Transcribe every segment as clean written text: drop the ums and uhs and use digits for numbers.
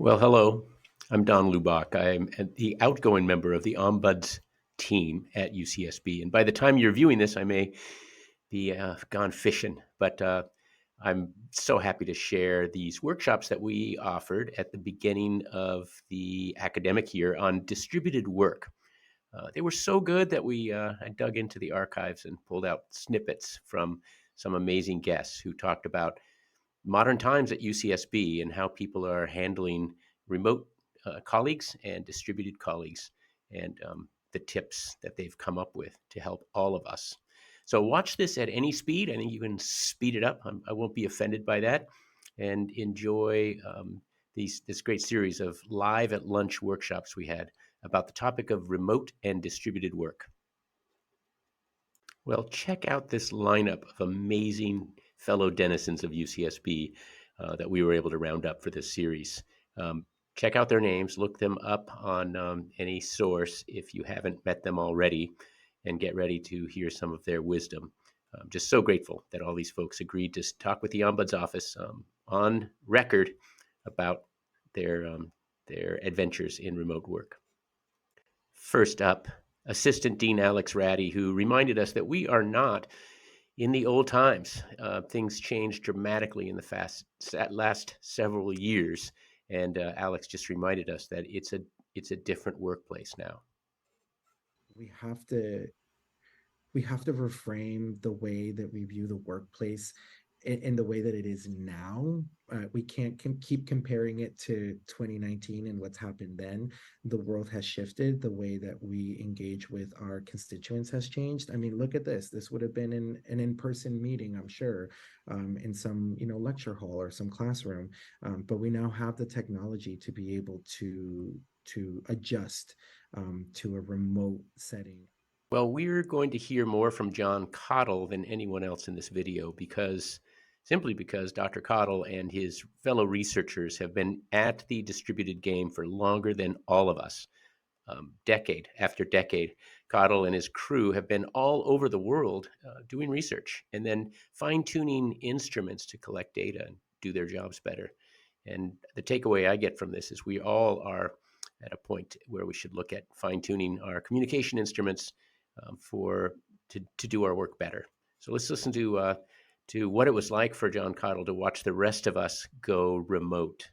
Well, hello. I'm Don Lubach. I'm the outgoing member of the Ombuds team at UCSB. And by the time you're viewing this, I may be gone fishing. But I'm so happy to share these workshops that we offered at the beginning of the academic year on distributed work. They were so good that I dug into the archives and pulled out snippets from some amazing guests who talked about modern times at UCSB and how people are handling remote colleagues and distributed colleagues and the tips that they've come up with to help all of us. So watch this at any speed. I think you can speed it up. I won't be offended by that, and enjoy this great series of live at lunch workshops we had about the topic of remote and distributed work. Well, check out this lineup of amazing fellow denizens of UCSB that we were able to round up for this series. Check out their names, look them up on any source if you haven't met them already, and get ready to hear some of their wisdom. I'm just so grateful that all these folks agreed to talk with the Ombuds office on record about their adventures in remote work. First up, Assistant Dean Alex Radde, who reminded us that we are not in the old times. Things changed dramatically in the last several years, and Alex just reminded us that it's a different workplace now. We have to we have to reframe the way that we view the workplace in the way that it is now. We can't keep comparing it to 2019 and what's happened then. The world has shifted. The way that we engage with our constituents has changed. I mean, look at this. This would have been an in-person meeting, I'm sure, in some lecture hall or some classroom. But we now have the technology to be able to adjust to a remote setting. Well, we're going to hear more from John Cottle than anyone else in this video simply because Dr. Cottle and his fellow researchers have been at the distributed game for longer than all of us. Decade after decade, Cottle and his crew have been all over the world doing research and then fine-tuning instruments to collect data and do their jobs better. And the takeaway I get from this is we all are at a point where we should look at fine-tuning our communication instruments to do our work better. So let's listen to what it was like for John Cottle to watch the rest of us go remote.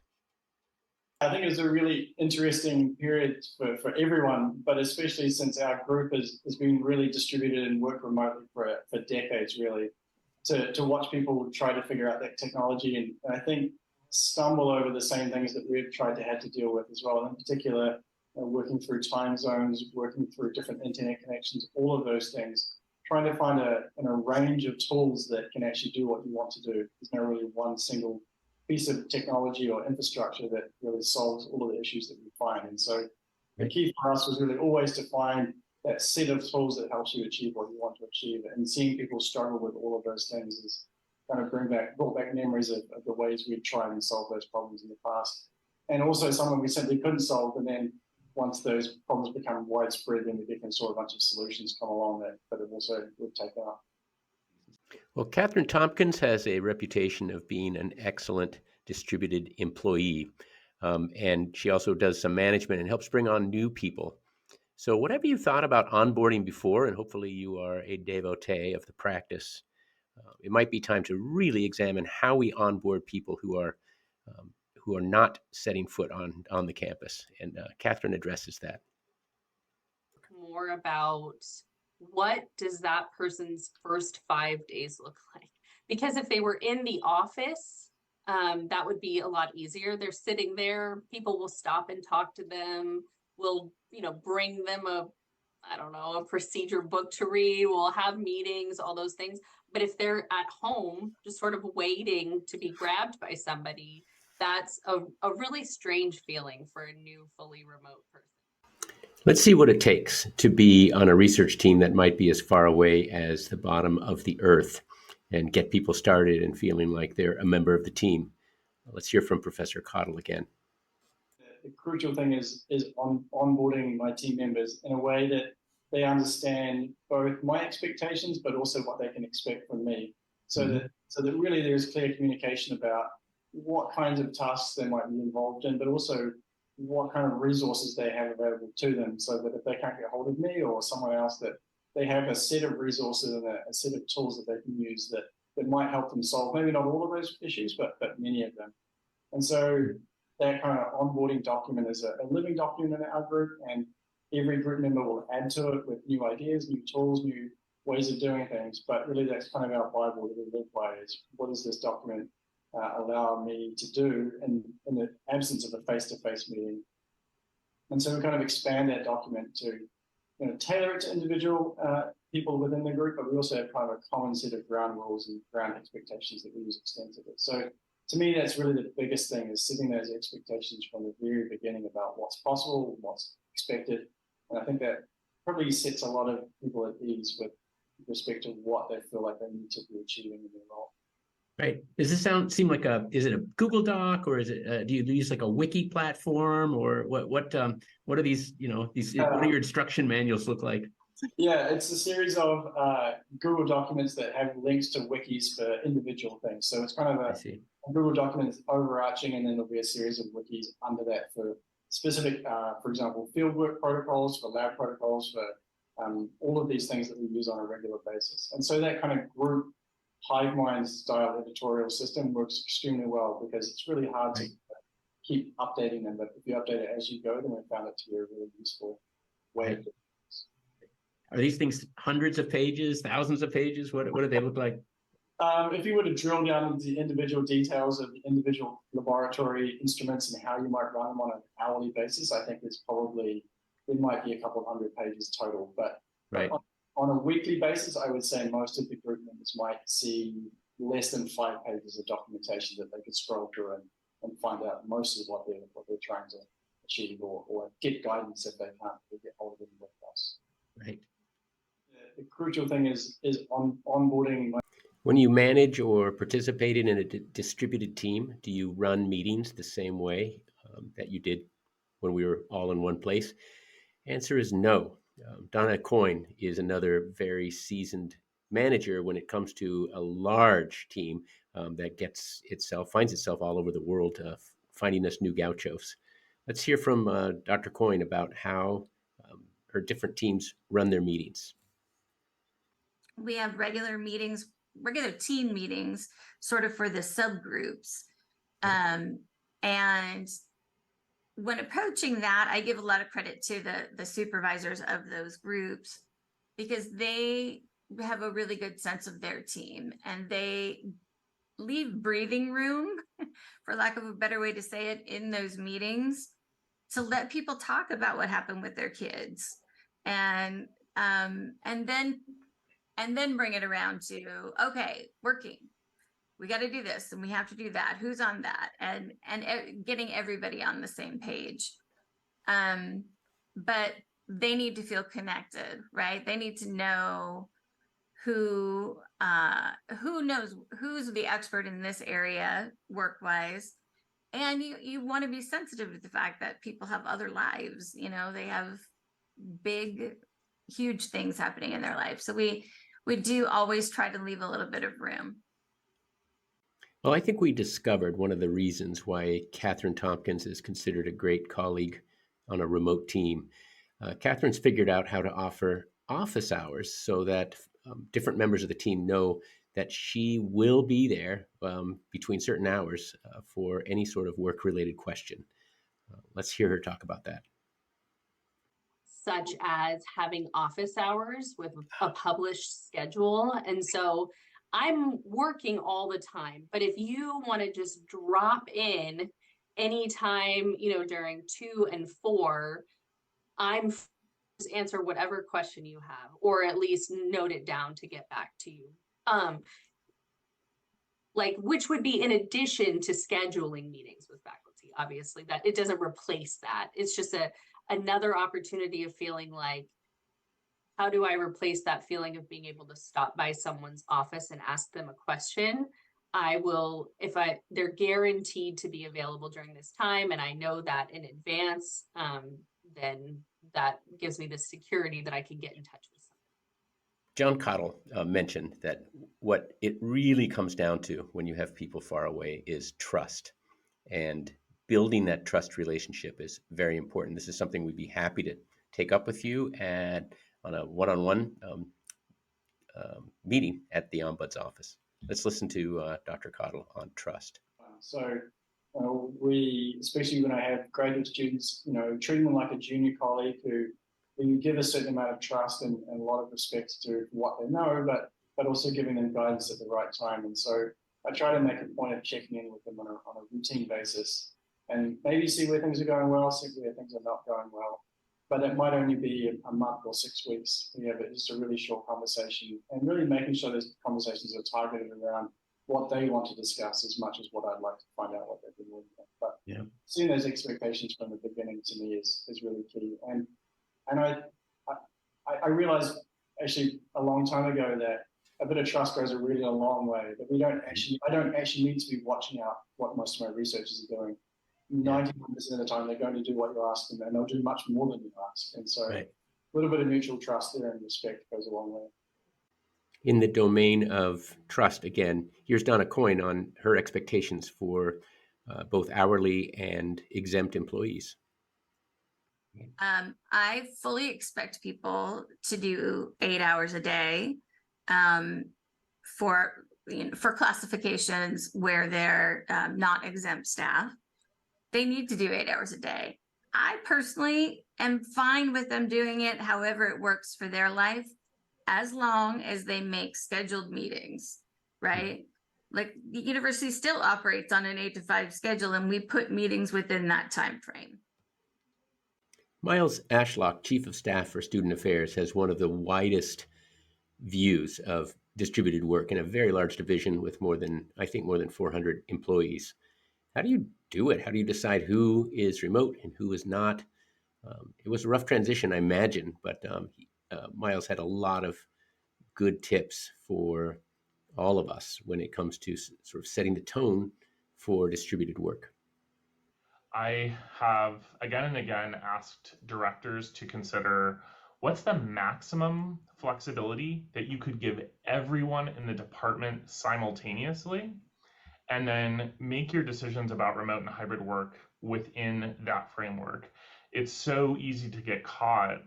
I think it was a really interesting period for everyone, but especially since our group has been really distributed and worked remotely for decades, really, to watch people try to figure out that technology and I think stumble over the same things that we've tried to have to deal with as well. In particular, working through time zones, working through different internet connections, all of those things, trying to find a range of tools that can actually do what you want to do. There's not really one single piece of technology or infrastructure that really solves all of the issues that we find. And so the key for us was really always to find that set of tools that helps you achieve what you want to achieve. And seeing people struggle with all of those things is kind of brought back memories of the ways we'd tried and solve those problems in the past. And also some of we simply couldn't solve. And then once those problems become widespread, then we can sort of a bunch of solutions come along that have also would take out. Well, Katheryn Tompkins has a reputation of being an excellent distributed employee, and she also does some management and helps bring on new people. So whatever you thought about onboarding before, and hopefully you are a devotee of the practice, it might be time to really examine how we onboard people who are not setting foot on the campus. And Katheryn addresses that. More about what does that person's first 5 days look like? Because if they were in the office, that would be a lot easier. They're sitting there, people will stop and talk to them. We'll, bring them a procedure book to read. We'll have meetings, all those things. But if they're at home, just sort of waiting to be grabbed by somebody, that's a really strange feeling for a new fully remote person. Let's see what it takes to be on a research team that might be as far away as the bottom of the earth and get people started and feeling like they're a member of the team. Let's hear from Professor Cottle again. The crucial thing is onboarding my team members in a way that they understand both my expectations, but also what they can expect from me. So that really there is clear communication about what kinds of tasks they might be involved in, but also what kind of resources they have available to them, so that if they can't get hold of me or someone else, that they have a set of resources and a set of tools that they can use that might help them solve maybe not all of those issues, but many of them. And so that kind of onboarding document is a living document in our group, and every group member will add to it with new ideas, new tools, new ways of doing things. But really, that's kind of our Bible that we live by: is what does this document allow me to do in the absence of a face-to-face meeting? And so we kind of expand that document to tailor it to individual people within the group, but we also have kind of a common set of ground rules and ground expectations that we use extensively. So to me, that's really the biggest thing, is setting those expectations from the very beginning about what's possible, what's expected. And I think that probably sets a lot of people at ease with respect to what they feel like they need to be achieving in their role. Right. Does this seem like is it a Google Doc, or is it, do you use like a wiki platform, or what are these, what do your instruction manuals look like? Yeah, it's a series of Google documents that have links to wikis for individual things. So it's kind of a Google document that's overarching, and then there'll be a series of wikis under that for specific, for example, fieldwork protocols, for lab protocols, for all of these things that we use on a regular basis. And so that kind of group hive mind style editorial system works extremely well, because it's really hard to keep updating them. But if you update it as you go, then we found it to be a really useful way of doing. Are these things hundreds of pages, thousands of pages? What do they look like? If you were to drill down into the individual details of the individual laboratory instruments and how you might run them on an hourly basis, I think it might be a couple of hundred pages total. But on a weekly basis, I would say most of the group members might see less than 5 pages of documentation that they could scroll through and find out most of what they're trying to achieve, or get guidance if they can't get hold of anyone else. Right. The crucial thing is onboarding. When you manage or participate in a distributed team, do you run meetings the same way that you did when we were all in one place? Answer is no. Donna Coyne is another very seasoned manager when it comes to a large team that finds itself all over the world, finding us new gauchos. Let's hear from Dr. Coyne about how her different teams run their meetings. We have regular team meetings, sort of for the subgroups. And when approaching that, I give a lot of credit to the supervisors of those groups, because they have a really good sense of their team, and they leave breathing room, for lack of a better way to say it, in those meetings to let people talk about what happened with their kids, and then bring it around to, okay, working. We got to do this and we have to do that. Who's on that? And getting everybody on the same page. But they need to feel connected, right? They need to know who knows who's the expert in this area work-wise. And you want to be sensitive to the fact that people have other lives. They have big, huge things happening in their life. So we do always try to leave a little bit of room. Well, I think we discovered one of the reasons why Katheryn Tompkins is considered a great colleague on a remote team. Katheryn's figured out how to offer office hours so that different members of the team know that she will be there between certain hours for any sort of work-related question. Let's hear her talk about that. Such as having office hours with a published schedule. And so I'm working all the time, but if you want to just drop in anytime, during 2 and 4, I'm just answer whatever question you have, or at least note it down to get back to you. Which would be in addition to scheduling meetings with faculty, obviously, that it doesn't replace that. It's just another opportunity of feeling like, how do I replace that feeling of being able to stop by someone's office and ask them a question? I will, they're guaranteed to be available during this time, and I know that in advance, then that gives me the security that I can get in touch with John Cottle mentioned that what it really comes down to when you have people far away is trust. And building that trust relationship is very important. This is something we'd be happy to take up with you on a one-on-one meeting at the Ombuds office. Let's listen to Dr. Cottle on trust. So we, especially when I have graduate students, treat them like a junior colleague who give a certain amount of trust and a lot of respect to what they know, but also giving them guidance at the right time. And so I try to make a point of checking in with them on a routine basis and maybe see where things are going well, see where things are not going well. But it might only be a month or 6 weeks. We have just a really short conversation and really making sure those conversations are targeted around what they want to discuss as much as what I'd like to find out what they've been working on. But yeah, seeing those expectations from the beginning to me is really key. And I realized actually a long time ago that a bit of trust goes a really long way. That I don't actually need to be watching out what most of my researchers are doing. 91% of the time, they're going to do what you ask them, and they'll do much more than you ask. And so, a little bit of mutual trust there and respect goes a long way. In the domain of trust, again, here's Donna Coyne on her expectations for both hourly and exempt employees. I fully expect people to do 8 hours a day for classifications where they're not exempt staff. They need to do 8 hours a day. I personally am fine with them doing it however it works for their life, as long as they make scheduled meetings, right? Like the university still operates on an 8 to 5 schedule, and we put meetings within that time frame. Miles Ashlock, Chief of Staff for Student Affairs, has one of the widest views of distributed work in a very large division with more than 400 employees. How do you do it? How do you decide who is remote and who is not? It was a rough transition, I imagine, but Miles had a lot of good tips for all of us when it comes to sort of setting the tone for distributed work. I have again and again asked directors to consider what's the maximum flexibility that you could give everyone in the department simultaneously, and then make your decisions about remote and hybrid work within that framework. It's so easy to get caught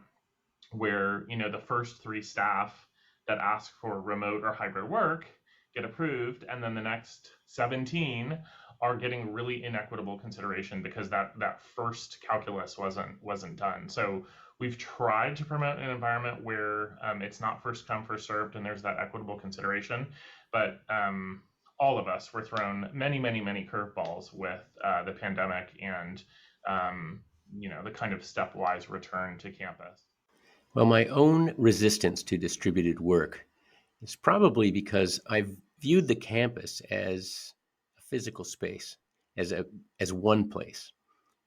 where, the first 3 staff that ask for remote or hybrid work get approved, and then the next 17 are getting really inequitable consideration because that first calculus wasn't done. So we've tried to promote an environment where it's not first come, first served, and there's that equitable consideration. But all of us were thrown many, many, many curveballs with the pandemic and the kind of stepwise return to campus. Well, my own resistance to distributed work is probably because I've viewed the campus as a physical space, as one place.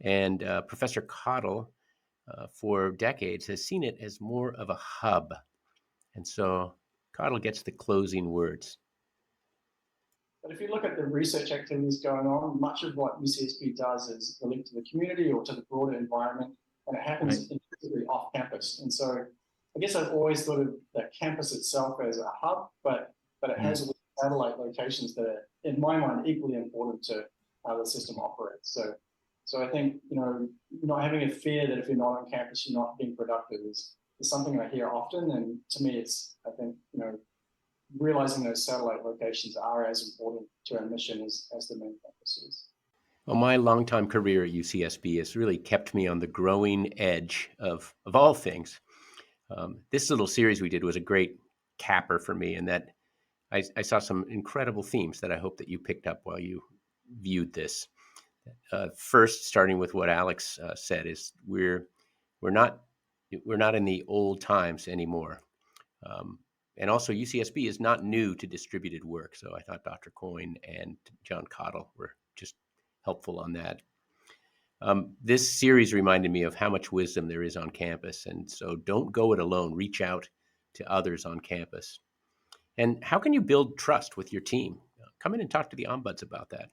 And Professor Cottle, for decades, has seen it as more of a hub. And so Cottle gets the closing words. But if you look at the research activities going on, much of what UCSB does is linked to the community or to the broader environment, and it happens intrinsically off campus. And so I guess I've always thought of the campus itself as a hub, but it has satellite locations that are, in my mind, equally important to how the system operates. So I think, not having a fear that if you're not on campus, you're not being productive is something I hear often. And to me, I think, realizing those satellite locations are as important to our mission as the main campus is. Well, my longtime career at UCSB has really kept me on the growing edge of all things. This little series we did was a great capper for me, in that I saw some incredible themes that I hope that you picked up while you viewed this. First, starting with what Alex said, is we're not in the old times anymore. And also, UCSB is not new to distributed work. So I thought Dr. Coyne and John Cottle were just helpful on that. This series reminded me of how much wisdom there is on campus. And so don't go it alone. Reach out to others on campus. And how can you build trust with your team? Come in and talk to the ombuds about that.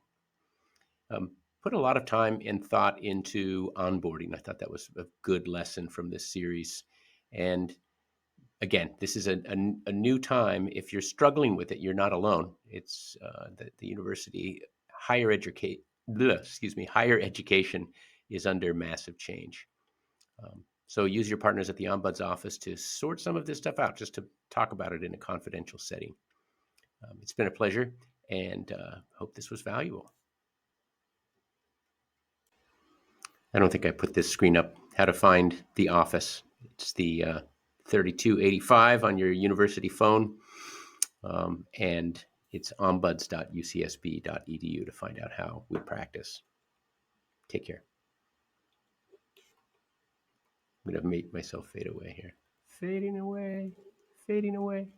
Put a lot of time and thought into onboarding. I thought that was a good lesson from this series. And again, this is a new time. If you're struggling with it, you're not alone. It's the university higher higher education is under massive change. So use your partners at the Ombuds office to sort some of this stuff out, just to talk about it in a confidential setting. It's been a pleasure, and hope this was valuable. I don't think I put this screen up. How to find the office. It's the 3285 on your university phone, and it's ombuds.ucsb.edu to find out how we practice. Take care. I'm going to make myself fade away here. Fading away, fading away.